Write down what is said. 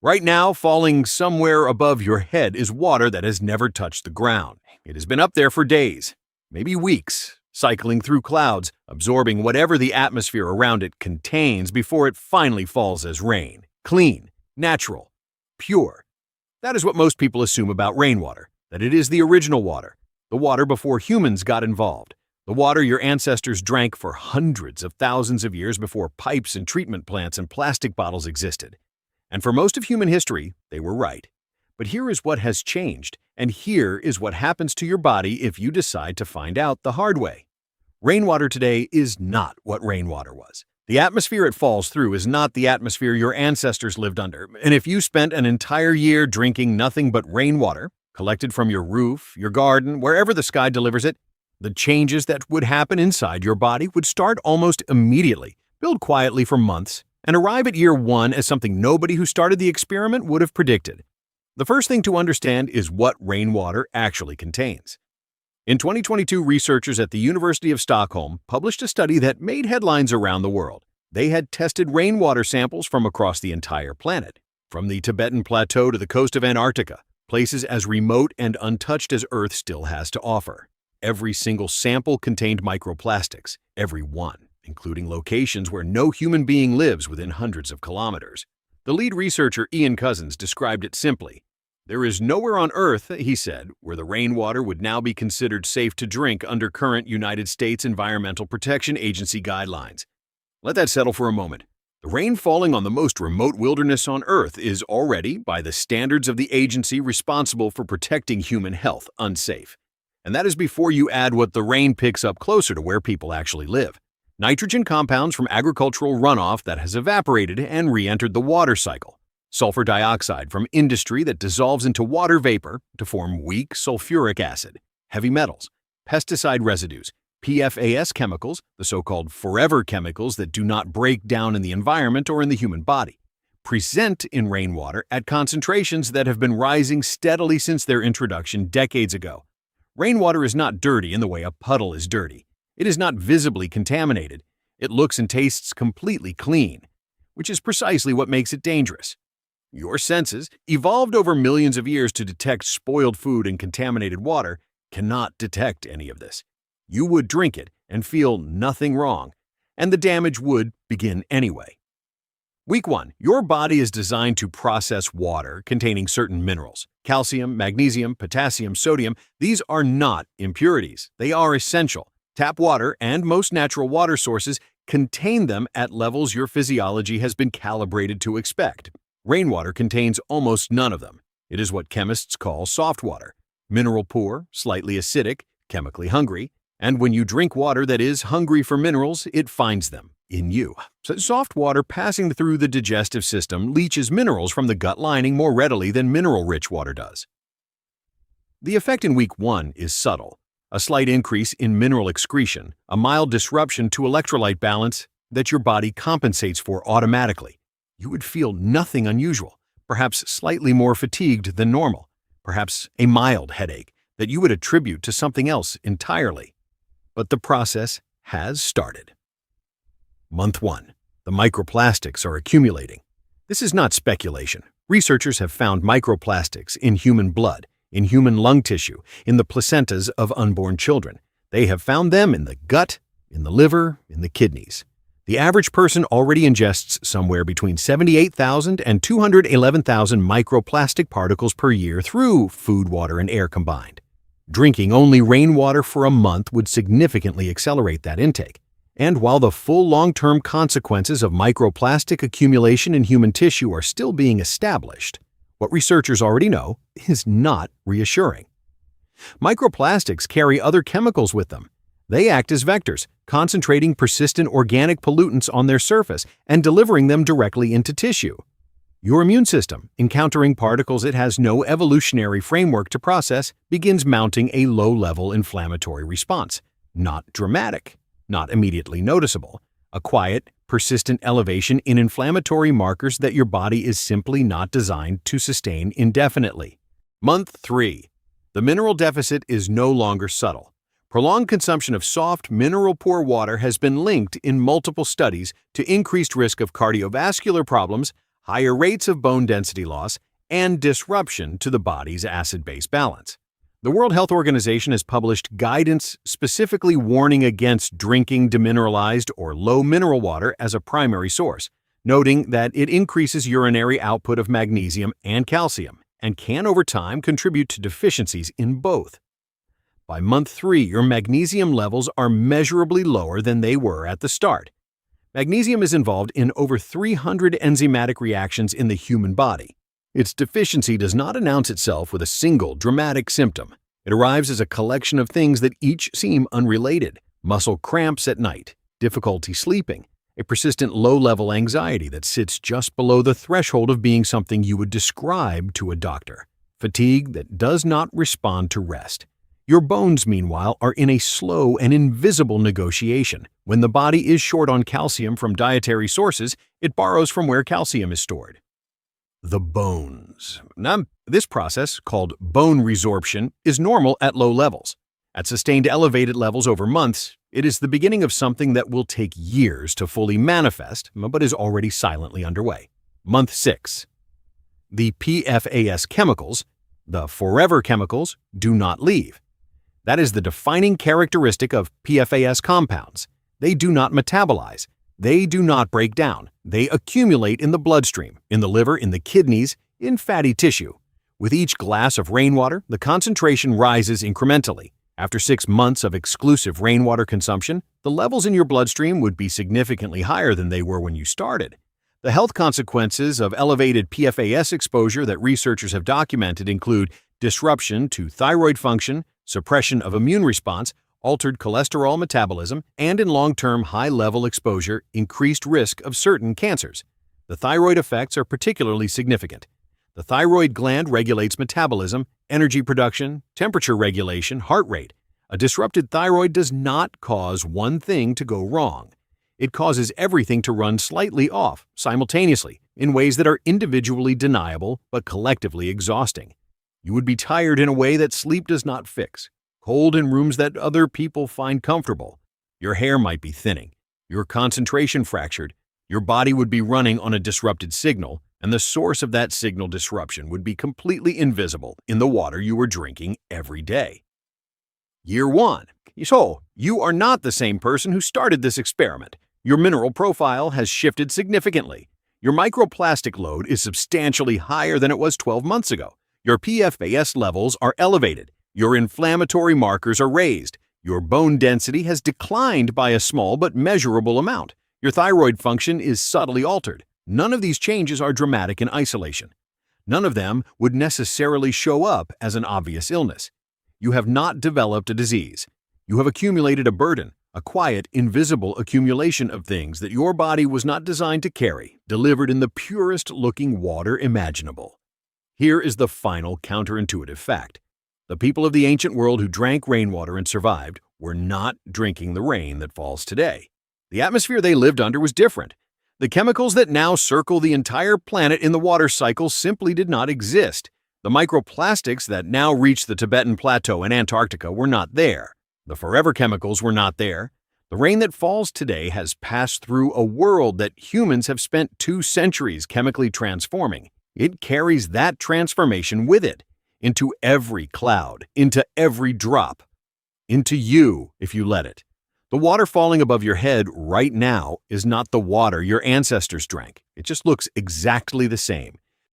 Right now, falling somewhere above your head is water that has never touched the ground. It has been up there for days, maybe weeks, cycling through clouds, absorbing whatever the atmosphere around it contains before it finally falls as rain. Clean, natural, pure. That is what most people assume about rainwater, that it is the original water, the water before humans got involved, the water your ancestors drank for hundreds of thousands of years before pipes and treatment plants and plastic bottles existed. And for most of human history, they were right. But here is what has changed, and here is what happens to your body if you decide to find out the hard way. Rainwater today is not what rainwater was. The atmosphere it falls through is not the atmosphere your ancestors lived under, and if you spent an entire year drinking nothing but rainwater, collected from your roof, your garden, wherever the sky delivers it, the changes that would happen inside your body would start almost immediately, build quietly for months, and arrive at year one as something nobody who started the experiment would have predicted. The first thing to understand is what rainwater actually contains. In 2022, researchers at the University of Stockholm published a study that made headlines around the world. They had tested rainwater samples from across the entire planet, from the Tibetan plateau to the coast of Antarctica, places as remote and untouched as Earth still has to offer. Every single sample contained microplastics, every one, including locations where no human being lives within hundreds of kilometers. The lead researcher, Ian Cousins, described it simply. There is nowhere on Earth, he said, where the rainwater would now be considered safe to drink under current United States Environmental Protection Agency guidelines. Let that settle for a moment. The rain falling on the most remote wilderness on Earth is already, by the standards of the agency responsible for protecting human health, unsafe. And that is before you add what the rain picks up closer to where people actually live. Nitrogen compounds from agricultural runoff that has evaporated and re-entered the water cycle. Sulfur dioxide from industry that dissolves into water vapor to form weak sulfuric acid. Heavy metals, pesticide residues, PFAS chemicals, the so-called forever chemicals that do not break down in the environment or in the human body, present in rainwater at concentrations that have been rising steadily since their introduction decades ago. Rainwater is not dirty in the way a puddle is dirty. It is not visibly contaminated. It looks and tastes completely clean, which is precisely what makes it dangerous. Your senses, evolved over millions of years to detect spoiled food and contaminated water, cannot detect any of this. You would drink it and feel nothing wrong, and the damage would begin anyway. Week 1. Your body is designed to process water containing certain minerals. Calcium, magnesium, potassium, sodium, these are not impurities. They are essential. Tap water and most natural water sources contain them at levels your physiology has been calibrated to expect. Rainwater contains almost none of them. It is what chemists call soft water, mineral poor, slightly acidic, chemically hungry, and when you drink water that is hungry for minerals, it finds them in you. So soft water passing through the digestive system leaches minerals from the gut lining more readily than mineral-rich water does. The effect in week 1 is subtle. A slight increase in mineral excretion, a mild disruption to electrolyte balance that your body compensates for automatically. You would feel nothing unusual, perhaps slightly more fatigued than normal, perhaps a mild headache that you would attribute to something else entirely. But the process has started. Month 1. The microplastics are accumulating. This is not speculation. Researchers have found microplastics in human blood, in human lung tissue, in the placentas of unborn children. They have found them in the gut, in the liver, in the kidneys. The average person already ingests somewhere between 78,000 and 211,000 microplastic particles per year through food, water, and air combined. Drinking only rainwater for a month would significantly accelerate that intake. And while the full long-term consequences of microplastic accumulation in human tissue are still being established, what researchers already know is not reassuring. Microplastics carry other chemicals with them. They act as vectors, concentrating persistent organic pollutants on their surface and delivering them directly into tissue. Your immune system, encountering particles it has no evolutionary framework to process, begins mounting a low-level inflammatory response. Not dramatic, not immediately noticeable. A quiet, persistent elevation in inflammatory markers that your body is simply not designed to sustain indefinitely. Month 3. The mineral deficit is no longer subtle. Prolonged consumption of soft, mineral-poor water has been linked in multiple studies to increased risk of cardiovascular problems, higher rates of bone density loss, and disruption to the body's acid-base balance. The World Health Organization has published guidance specifically warning against drinking demineralized or low mineral water as a primary source, noting that it increases urinary output of magnesium and calcium and can over time contribute to deficiencies in both. By month 3, your magnesium levels are measurably lower than they were at the start. Magnesium is involved in over 300 enzymatic reactions in the human body. Its deficiency does not announce itself with a single dramatic symptom. It arrives as a collection of things that each seem unrelated: muscle cramps at night, difficulty sleeping, a persistent low-level anxiety that sits just below the threshold of being something you would describe to a doctor, fatigue that does not respond to rest. Your bones, meanwhile, are in a slow and invisible negotiation. When the body is short on calcium from dietary sources, it borrows from where calcium is stored. The bones. Now, this process, called bone resorption, is normal at low levels. At sustained elevated levels over months, it is the beginning of something that will take years to fully manifest, but is already silently underway. Month 6. The PFAS chemicals, the forever chemicals, do not leave. That is the defining characteristic of PFAS compounds. They do not metabolize. They do not break down. They accumulate in the bloodstream, in the liver, in the kidneys, in fatty tissue. With each glass of rainwater, the concentration rises incrementally. After 6 months of exclusive rainwater consumption, the levels in your bloodstream would be significantly higher than they were when you started. The health consequences of elevated PFAS exposure that researchers have documented include disruption to thyroid function, suppression of immune response, altered cholesterol metabolism, and in long-term high-level exposure, increased risk of certain cancers. The thyroid effects are particularly significant. The thyroid gland regulates metabolism, energy production, temperature regulation, heart rate. A disrupted thyroid does not cause one thing to go wrong. It causes everything to run slightly off, simultaneously, in ways that are individually deniable but collectively exhausting. You would be tired in a way that sleep does not fix, cold in rooms that other people find comfortable. Your hair might be thinning, your concentration fractured, your body would be running on a disrupted signal, and the source of that signal disruption would be completely invisible in the water you were drinking every day. Year 1. So, you are not the same person who started this experiment. Your mineral profile has shifted significantly. Your microplastic load is substantially higher than it was 12 months ago. Your PFAS levels are elevated. Your inflammatory markers are raised. Your bone density has declined by a small but measurable amount. Your thyroid function is subtly altered. None of these changes are dramatic in isolation. None of them would necessarily show up as an obvious illness. You have not developed a disease. You have accumulated a burden, a quiet, invisible accumulation of things that your body was not designed to carry, delivered in the purest-looking water imaginable. Here is the final counterintuitive fact. The people of the ancient world who drank rainwater and survived were not drinking the rain that falls today. The atmosphere they lived under was different. The chemicals that now circle the entire planet in the water cycle simply did not exist. The microplastics that now reach the Tibetan plateau and Antarctica were not there. The forever chemicals were not there. The rain that falls today has passed through a world that humans have spent 2 centuries chemically transforming. It carries that transformation with it, into every cloud, into every drop, into you if you let it. The water falling above your head right now is not the water your ancestors drank. It just looks exactly the same.